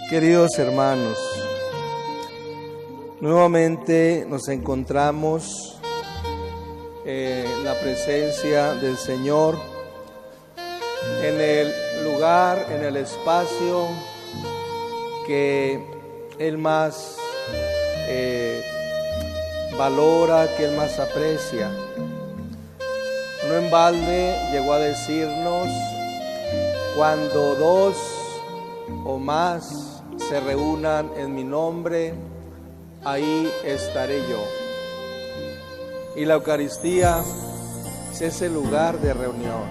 Queridos hermanos, nuevamente nos encontramos en la presencia del Señor, en el lugar, en el espacio que Él más valora, que Él más aprecia. No en balde llegó a decirnos: cuando dos o más se reúnan en mi nombre, ahí estaré yo. Y la Eucaristía es ese lugar de reunión.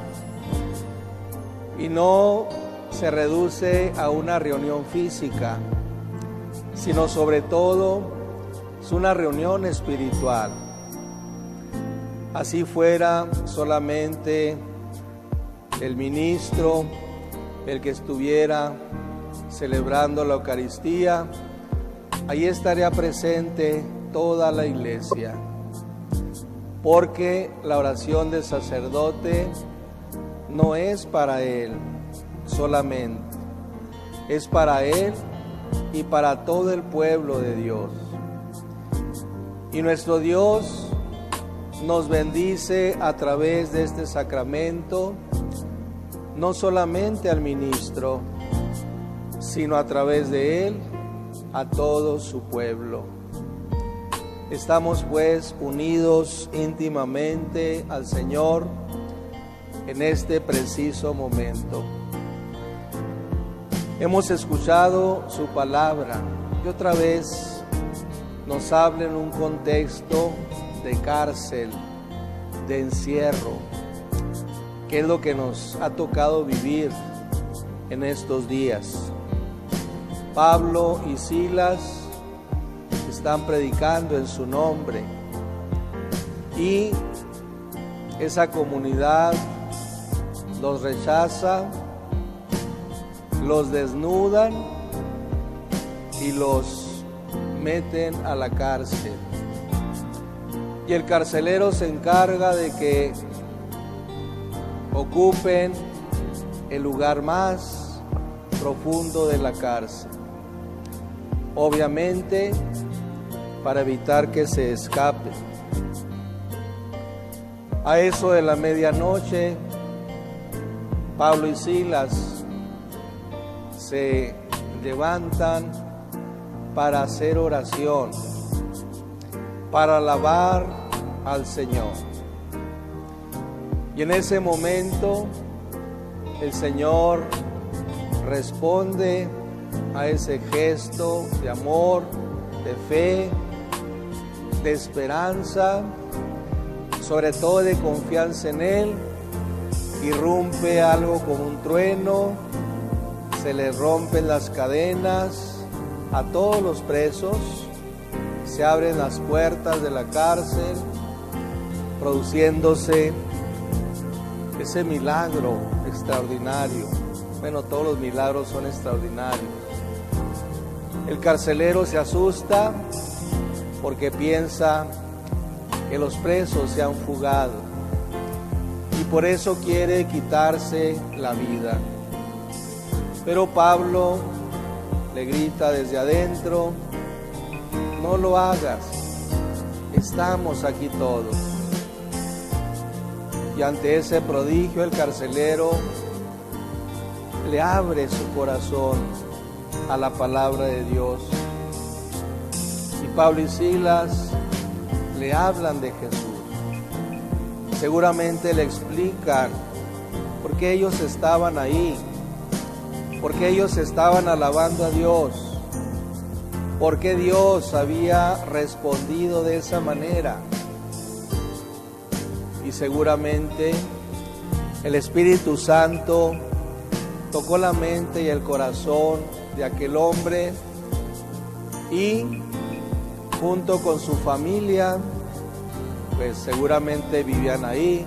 Y no se reduce a una reunión física, sino sobre todo es una reunión espiritual. Así fuera solamente el ministro el que estuviera celebrando la Eucaristía, ahí estaría presente toda la iglesia, porque la oración del sacerdote no es para él solamente, es para él y para todo el pueblo de Dios. Y nuestro Dios nos bendice a través de este sacramento, no solamente al ministro, sino a través de él a todo su pueblo. Estamos pues unidos íntimamente al Señor en este preciso momento. Hemos escuchado su palabra y otra vez nos habla en un contexto de cárcel, de encierro, que es lo que nos ha tocado vivir en estos días. Pablo y Silas están predicando en su nombre y esa comunidad los rechaza, los desnudan y los meten a la cárcel. Y el carcelero se encarga de que ocupen el lugar más profundo de la cárcel, obviamente para evitar que se escape. A eso de la medianoche, Pablo y Silas se levantan para hacer oración, para alabar al Señor. Y en ese momento el Señor responde a ese gesto de amor, de fe, de esperanza, sobre todo de confianza en Él. Irrumpe algo como un trueno, se le rompen las cadenas a todos los presos, se abren las puertas de la cárcel, produciéndose ese milagro extraordinario. Bueno, todos los milagros son extraordinarios. El carcelero se asusta porque piensa que los presos se han fugado y por eso quiere quitarse la vida. Pero Pablo le grita desde adentro: no lo hagas, estamos aquí todos. Y ante ese prodigio el carcelero le abre su corazón a la palabra de Dios. Y Pablo y Silas le hablan de Jesús. Seguramente le explican por qué ellos estaban ahí, por qué ellos estaban alabando a Dios, por qué Dios había respondido de esa manera. Y seguramente el Espíritu Santo tocó la mente y el corazón de aquel hombre y junto con su familia, pues seguramente vivían ahí,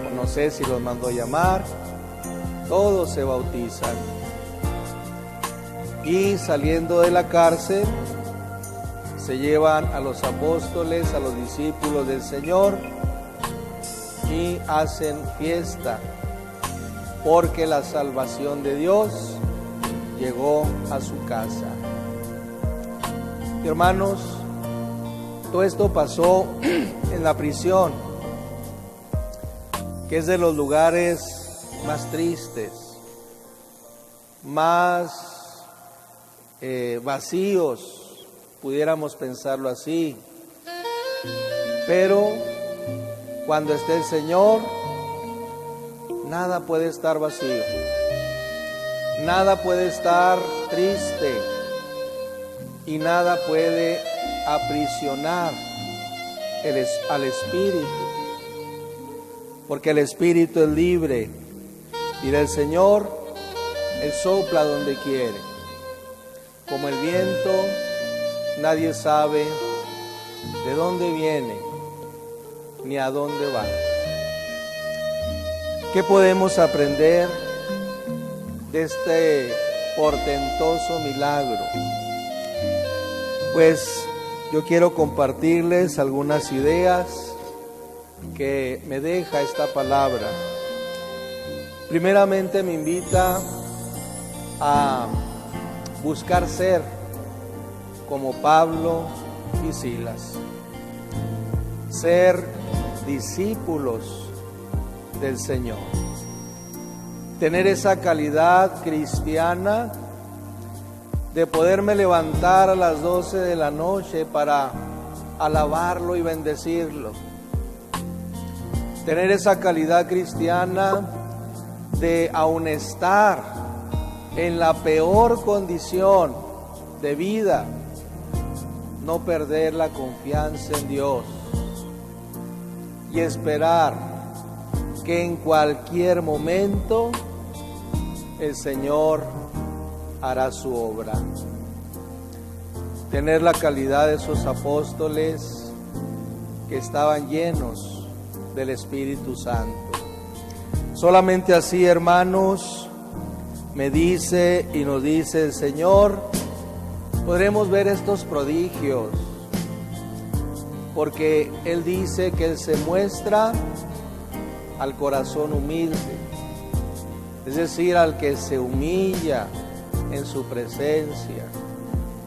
o no sé si los mandó llamar, todos se bautizan. Y saliendo de la cárcel, se llevan a los apóstoles, a los discípulos del Señor, y hacen fiesta, porque la salvación de Dios llegó a su casa. Hermanos, todo esto pasó en la prisión, que es de los lugares más tristes, más vacíos, pudiéramos pensarlo así. Pero cuando esté el Señor, nada puede estar vacío, nada puede estar triste y nada puede aprisionar al Espíritu, porque el Espíritu es libre y del Señor Él sopla donde quiere. Como el viento, nadie sabe de dónde viene ni a dónde va. ¿Qué podemos aprender de este portentoso milagro? Pues yo quiero compartirles algunas ideas que me deja esta palabra. Primeramente me invita a buscar ser como Pablo y Silas, ser discípulos del Señor, tener esa calidad cristiana de poderme levantar a las 12 de la noche para alabarlo y bendecirlo, tener esa calidad cristiana de aun estar en la peor condición de vida, no perder la confianza en Dios y esperar que en cualquier momento el Señor hará su obra. Tener la calidad de esos apóstoles que estaban llenos del Espíritu Santo. Solamente así, hermanos, me dice y nos dice el Señor, podremos ver estos prodigios, porque Él dice que Él se muestra al corazón humilde, es decir, al que se humilla en su presencia.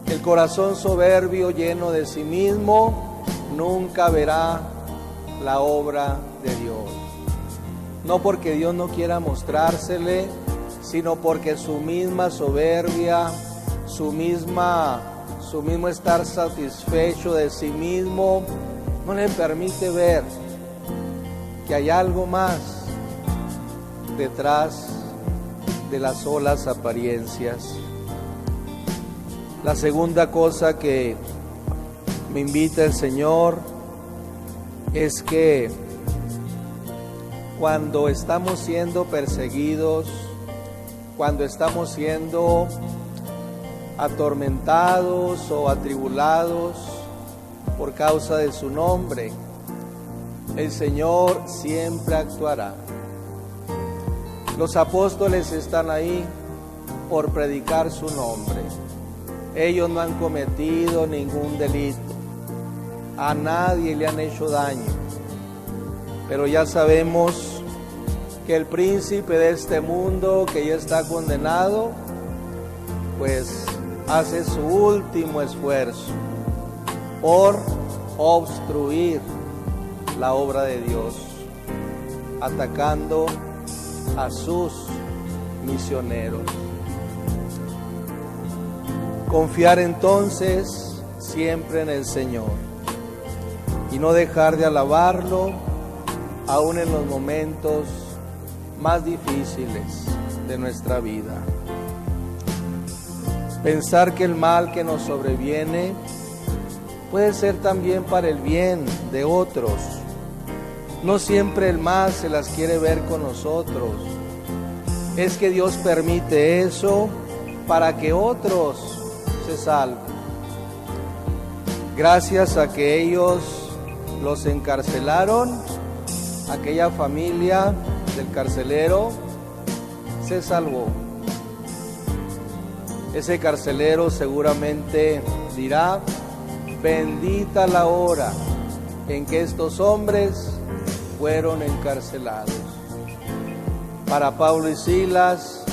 El corazón soberbio, lleno de sí mismo, nunca verá la obra de Dios. No porque Dios no quiera mostrársele, sino porque su misma soberbia, su mismo estar satisfecho de sí mismo, no le permite ver que hay algo más detrás de las solas apariencias. La segunda cosa que me invita el Señor es que cuando estamos siendo perseguidos, cuando estamos siendo atormentados o atribulados por causa de su nombre, el Señor siempre actuará. Los apóstoles están ahí por predicar su nombre. Ellos no han cometido ningún delito, a nadie le han hecho daño, pero ya sabemos que el príncipe de este mundo, que ya está condenado, pues hace su último esfuerzo por obstruir la obra de Dios, atacando a sus misioneros. Confiar entonces siempre en el Señor y no dejar de alabarlo aún en los momentos más difíciles de nuestra vida. Pensar que el mal que nos sobreviene puede ser también para el bien de otros. No siempre el mal se las quiere ver con nosotros. Es que Dios permite eso para que otros se salven. Gracias a que ellos los encarcelaron, aquella familia del carcelero se salvó. ese carcelero seguramente dirá: bendita la hora en que estos hombres fueron encarcelados. Para Pablo y Silas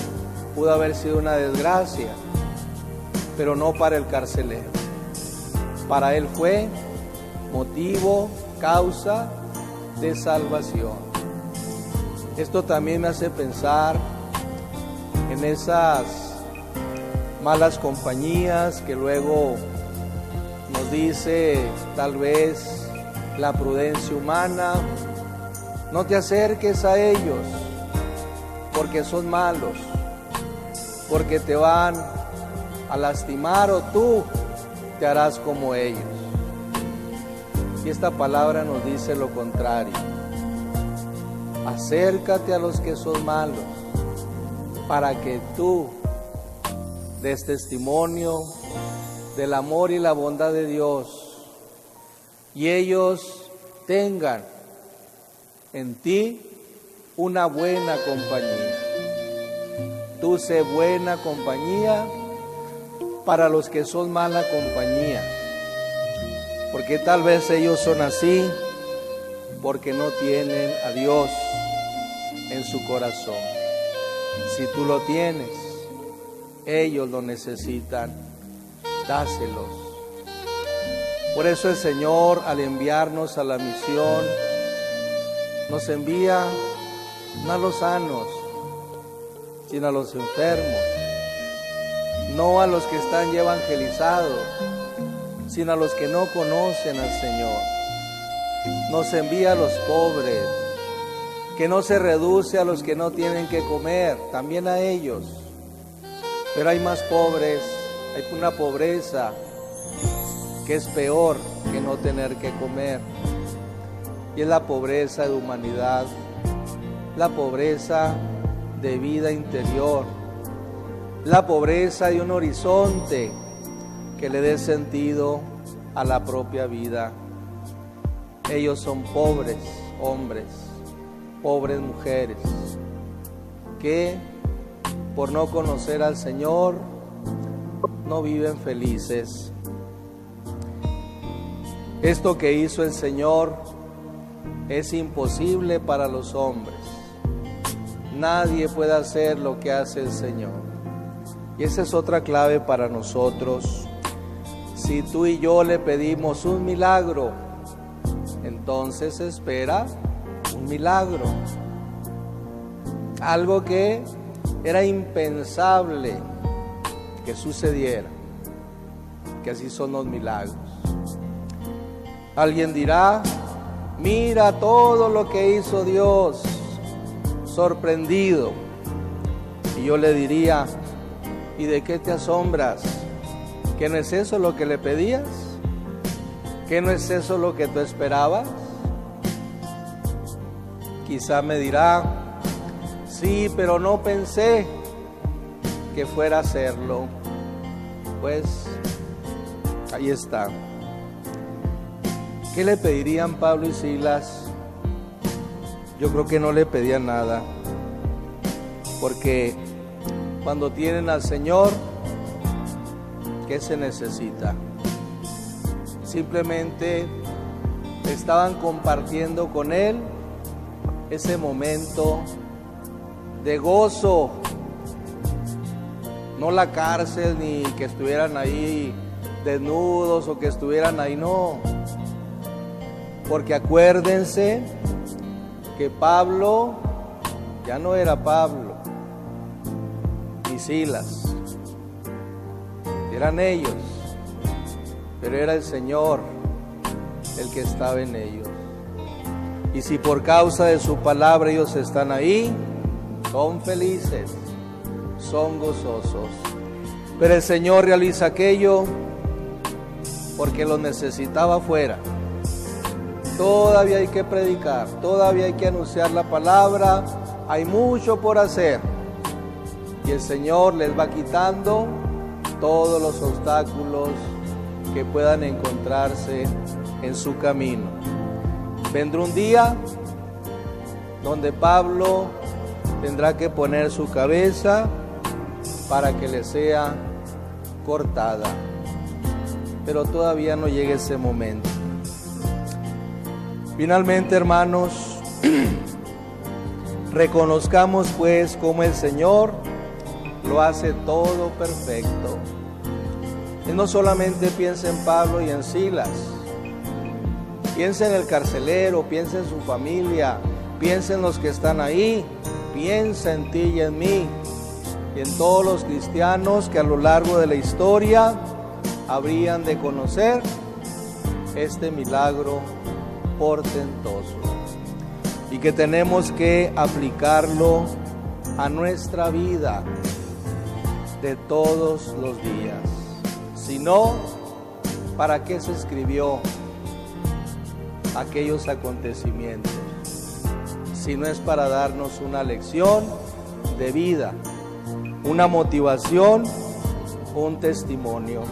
pudo haber sido una desgracia, pero no para el carcelero. Para él fue motivo, causa de salvación. Esto también me hace pensar en esas malas compañías que luego nos dice tal vez la prudencia humana: no te acerques a ellos porque son malos, porque te van a lastimar o tú te harás como ellos. Y esta palabra nos dice lo contrario: acércate a los que son malos para que tú des testimonio del amor y la bondad de Dios y ellos tengan en ti una buena compañía. Tú sé buena compañía para los que son mala compañía, porque tal vez ellos son así porque no tienen a Dios en su corazón. Si tú lo tienes, ellos lo necesitan, dáselos. Por eso el Señor, al enviarnos a la misión, nos envía no a los sanos, sino a los enfermos, no a los que están ya evangelizados, sino a los que no conocen al Señor. Nos envía a los pobres, que no se reduce a los que no tienen que comer, también a ellos. Pero hay más pobres, hay una pobreza que es peor que no tener que comer. Y es la pobreza de humanidad, la pobreza de vida interior, la pobreza de un horizonte que le dé sentido a la propia vida. Ellos son pobres hombres, pobres mujeres, que por no conocer al Señor no viven felices. Esto que hizo el Señor es imposible para los hombres. Nadie puede hacer lo que hace el Señor. Y esa es otra clave para nosotros. Si tú y yo le pedimos un milagro, entonces espera un milagro. Algo que era impensable que sucediera, que así son los milagros. Alguien dirá: mira todo lo que hizo Dios, sorprendido. Y yo le diría: ¿y de qué te asombras? ¿Que no es eso lo que le pedías? ¿Que no es eso lo que tú esperabas? Quizá me dirá: sí, pero no pensé que fuera a hacerlo. Pues ahí está. ¿Qué le pedirían Pablo y Silas? Yo creo que no le pedían nada, porque cuando tienen al Señor, ¿qué se necesita? Simplemente estaban compartiendo con Él ese momento de gozo, no la cárcel, ni que estuvieran ahí desnudos o que estuvieran ahí, no. Porque acuérdense que Pablo ya no era Pablo, ni Silas, eran ellos, pero era el Señor el que estaba en ellos. Y si por causa de su palabra ellos están ahí, son felices, son gozosos. Pero el Señor realiza aquello porque los necesitaba afuera. Todavía hay que predicar, todavía hay que anunciar la palabra, hay mucho por hacer. Y el Señor les va quitando todos los obstáculos que puedan encontrarse en su camino. Vendrá un día donde Pablo tendrá que poner su cabeza para que le sea cortada, pero todavía no llega ese momento. Finalmente, hermanos, reconozcamos pues cómo el Señor lo hace todo perfecto. Y no solamente piensa en Pablo y en Silas, piensa en el carcelero, piensa en su familia, piensa en los que están ahí, piensa en ti y en mí, y en todos los cristianos que a lo largo de la historia habrían de conocer este milagro portentoso, y que tenemos que aplicarlo a nuestra vida de todos los días. Si no, ¿para qué se escribió aquellos acontecimientos? Si no es para darnos una lección de vida, una motivación, un testimonio.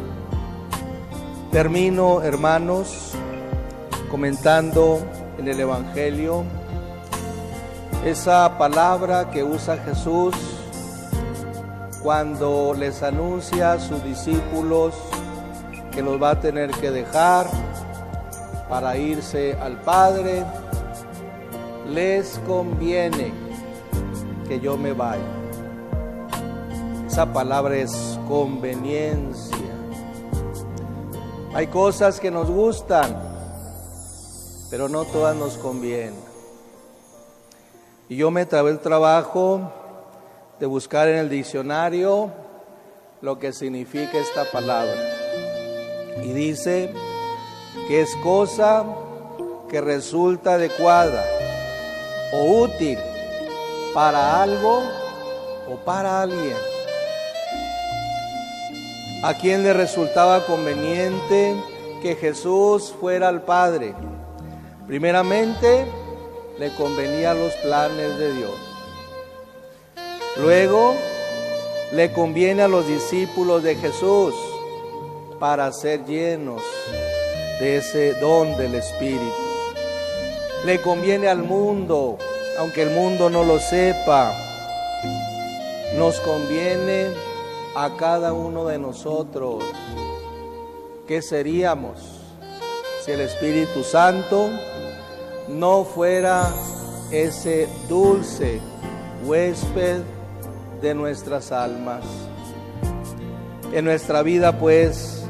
Termino, hermanos, comentando en el Evangelio esa palabra que usa Jesús cuando les anuncia a sus discípulos que los va a tener que dejar para irse al Padre. Les conviene que yo me vaya. Esa palabra es conveniencia. Hay cosas que nos gustan, pero no todas nos convienen. Y yo me trabé el trabajo de buscar en el diccionario lo que significa esta palabra. Y dice que es cosa que resulta adecuada o útil para algo o para alguien. ¿A quién le resultaba conveniente que Jesús fuera al Padre? Primeramente, le convenían los planes de Dios. Luego, le conviene a los discípulos de Jesús para ser llenos de ese don del Espíritu. Le conviene al mundo, aunque el mundo no lo sepa. Nos conviene a cada uno de nosotros. ¿Qué seríamos si el Espíritu Santo no fuera ese dulce huésped de nuestras almas? En nuestra vida, pues,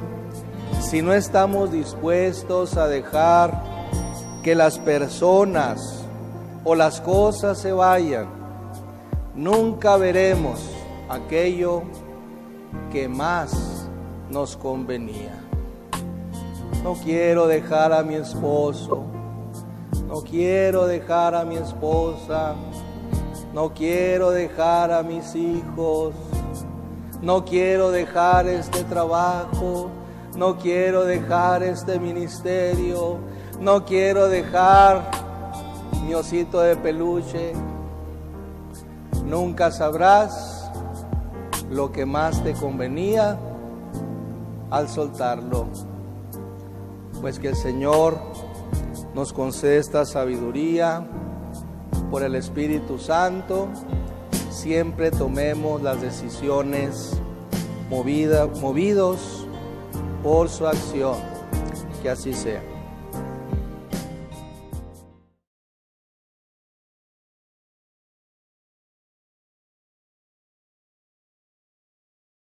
si no estamos dispuestos a dejar que las personas o las cosas se vayan, nunca veremos aquello que más nos convenía. No quiero dejar a mi esposo, no quiero dejar a mi esposa, no quiero dejar a mis hijos, no quiero dejar este trabajo, no quiero dejar este ministerio, no quiero dejar mi osito de peluche. Nunca sabrás lo que más te convenía al soltarlo. Pues que el Señor nos concede esta sabiduría por el Espíritu Santo. Siempre tomemos las decisiones movidos por su acción. Que así sea.